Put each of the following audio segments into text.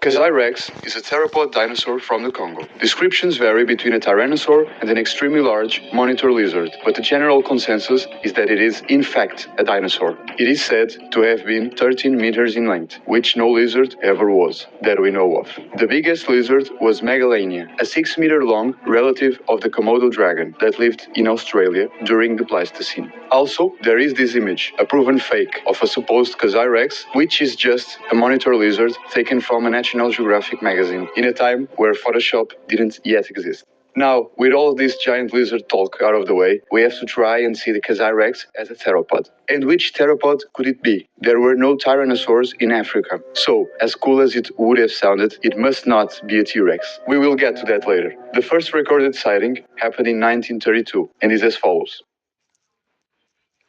Kazai rex is a theropod dinosaur from the Congo. Descriptions vary between a tyrannosaur and an extremely large monitor lizard, but the general consensus is that it is, in fact, a dinosaur. It is said to have been 13 meters in length, which no lizard ever was, that we know of. The biggest lizard was Megalania, a 6-meter-long relative of the Komodo dragon that lived in Australia during the Pleistocene. Also, there is this image, a proven fake, of a supposed Kazai rex, which is just a monitor lizard taken from a National Geographic magazine in a time where Photoshop didn't yet exist. Now, with all this giant lizard talk out of the way, we have to try and see the Kazai rex as a theropod. And which theropod could it be? There were no tyrannosaurs in Africa. So, as cool as it would have sounded, it must not be a T-Rex. We will get to that later. The first recorded sighting happened in 1932 and is as follows.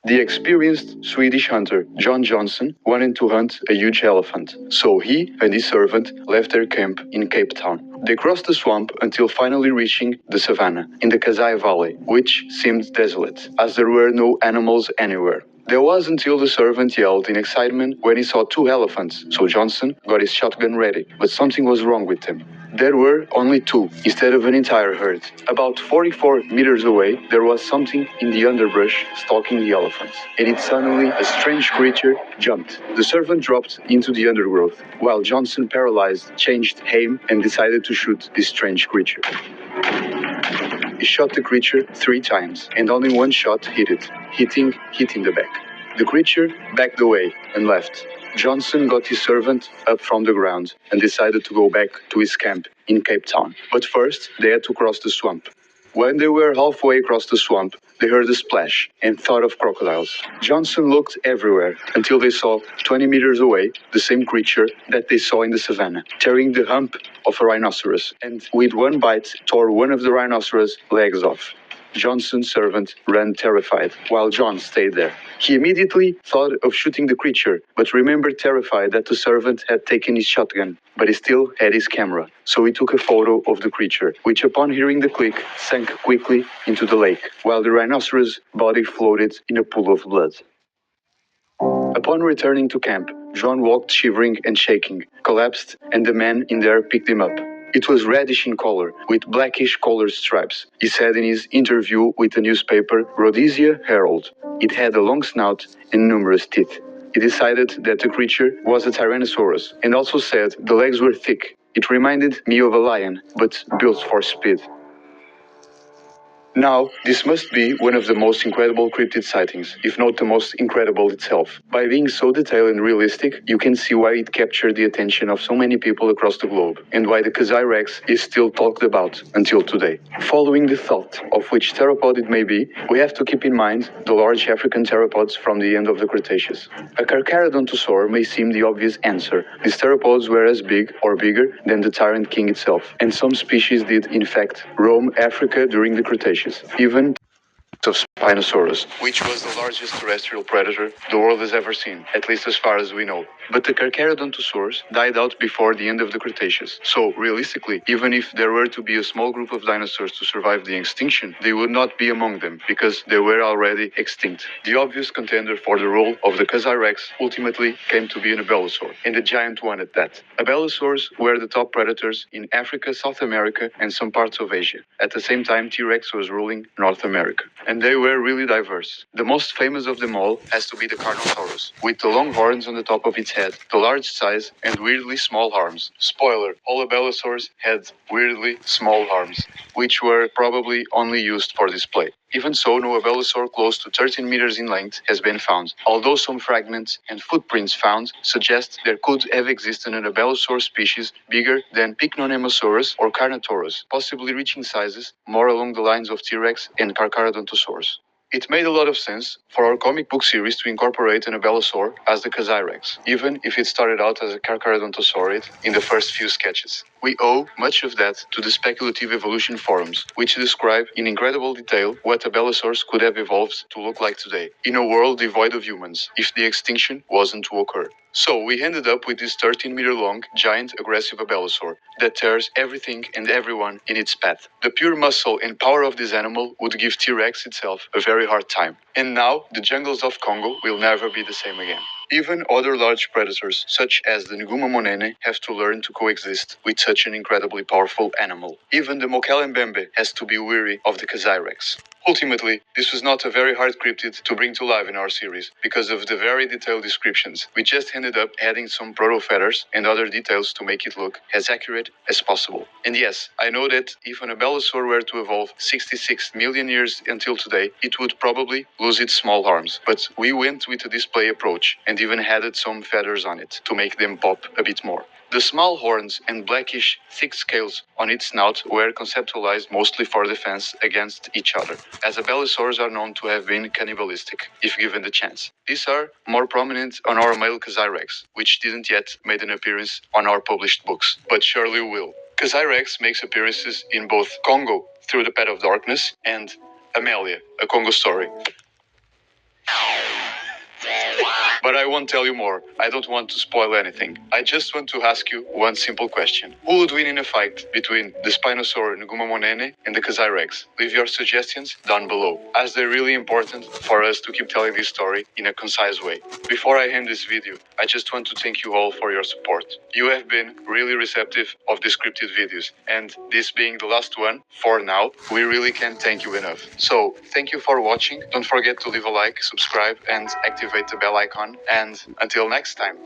The experienced Swedish hunter John Johnson wanted to hunt a huge elephant, so he and his servant left their camp in Cape Town. They crossed the swamp until finally reaching the savannah in the Kazai Valley, which seemed desolate, as there were no animals anywhere. There was until the servant yelled in excitement when he saw 2 elephants, so Johnson got his shotgun ready, but something was wrong with them. There were only 2, instead of an entire herd. About 44 meters away, there was something in the underbrush stalking the elephants, and it suddenly, a strange creature, jumped. The servant dropped into the undergrowth, while Johnson, paralyzed, changed aim and decided to shoot this strange creature. He shot the creature 3 times, and only one shot hit it, hitting the back. The creature backed away and left. Johnson got his servant up from the ground and decided to go back to his camp in Cape Town. But first, they had to cross the swamp. When they were halfway across the swamp, they heard a splash and thought of crocodiles. Johnson looked everywhere until they saw, 20 meters away, the same creature that they saw in the savannah, tearing the hump of a rhinoceros, and with one bite tore one of the rhinoceros' legs off. Johnson's servant ran terrified, while John stayed there. He immediately thought of shooting the creature, but remembered terrified that the servant had taken his shotgun, but he still had his camera. So he took a photo of the creature, which upon hearing the click, sank quickly into the lake, while the rhinoceros' body floated in a pool of blood. Upon returning to camp, John walked shivering and shaking, collapsed, and the man in there picked him up. It was reddish in color, with blackish colored stripes, he said in his interview with the newspaper Rhodesia Herald. It had a long snout and numerous teeth. He decided that the creature was a Tyrannosaurus, and also said the legs were thick. It reminded me of a lion, but built for speed. Now, this must be one of the most incredible cryptid sightings, if not the most incredible itself. By being so detailed and realistic, you can see why it captured the attention of so many people across the globe, and why the Kazai rex is still talked about until today. Following the thought of which theropod it may be, we have to keep in mind the large African theropods from the end of the Cretaceous. A Carcharodontosaur may seem the obvious answer. These theropods were as big or bigger than the tyrant king itself, and some species did, in fact, roam Africa during the Cretaceous. Even of Spinosaurus, which was the largest terrestrial predator the world has ever seen, at least as far as we know. But the Carcharodontosaurs died out before the end of the Cretaceous. So, realistically, even if there were to be a small group of dinosaurs to survive the extinction, they would not be among them, because they were already extinct. The obvious contender for the role of the Kazai rex ultimately came to be an Abelisaur, and a giant one at that. Abelisaurs were the top predators in Africa, South America, and some parts of Asia. At the same time, T-Rex was ruling North America. And they were really diverse. The most famous of them all has to be the Carnotaurus, with the long horns on the top of its head, the large size, and weirdly small arms. Spoiler, all Abelisaurs had weirdly small arms, which were probably only used for display. Even so, no Abelisaur close to 13 meters in length has been found, although some fragments and footprints found suggest there could have existed an Abelisaur species bigger than Pycnonemosaurus or Carnotaurus, possibly reaching sizes more along the lines of T-Rex and Carcharodontosaurus. It made a lot of sense for our comic book series to incorporate an Abelisaur as the Kazai rex, even if it started out as a Carcharodontosaurid in the first few sketches. We owe much of that to the speculative evolution forums, which describe in incredible detail what Abelisaurs could have evolved to look like today, in a world devoid of humans, if the extinction wasn't to occur. So we ended up with this 13-meter-long, giant, aggressive Abelisaur that tears everything and everyone in its path. The pure muscle and power of this animal would give T-Rex itself a very hard time. And now, the jungles of Congo will never be the same again. Even other large predators, such as the Nguma monene, have to learn to coexist with such an incredibly powerful animal. Even the Mokele-mbembe has to be weary of the Kazai rex. Ultimately, this was not a very hard cryptid to bring to life in our series because of the very detailed descriptions. We just ended up adding some proto-feathers and other details to make it look as accurate as possible. And yes, I know that if an abelisaur were to evolve 66 million years until today, it would probably lose its small arms. But we went with a display approach and even added some feathers on it to make them pop a bit more. The small horns and blackish, thick scales on its snout were conceptualized mostly for defense against each other, as abelisaurs are known to have been cannibalistic, if given the chance. These are more prominent on our male Kazai rex, which didn't yet made an appearance on our published books, but surely will. Kazai rex makes appearances in both Congo, Through the Path of Darkness, and Amelia, A Congo Story. But I won't tell you more. I don't want to spoil anything. I just want to ask you one simple question. Who would win in a fight between the Spinosaur Nguma monene and the Kazai rex? Leave your suggestions down below, as they're really important for us to keep telling this story in a concise way. Before I end this video, I just want to thank you all for your support. You have been really receptive of the scripted videos, and this being the last one, for now, we really can't thank you enough. So, thank you for watching. Don't forget to leave a like, subscribe, and activate the bell icon. And until next time.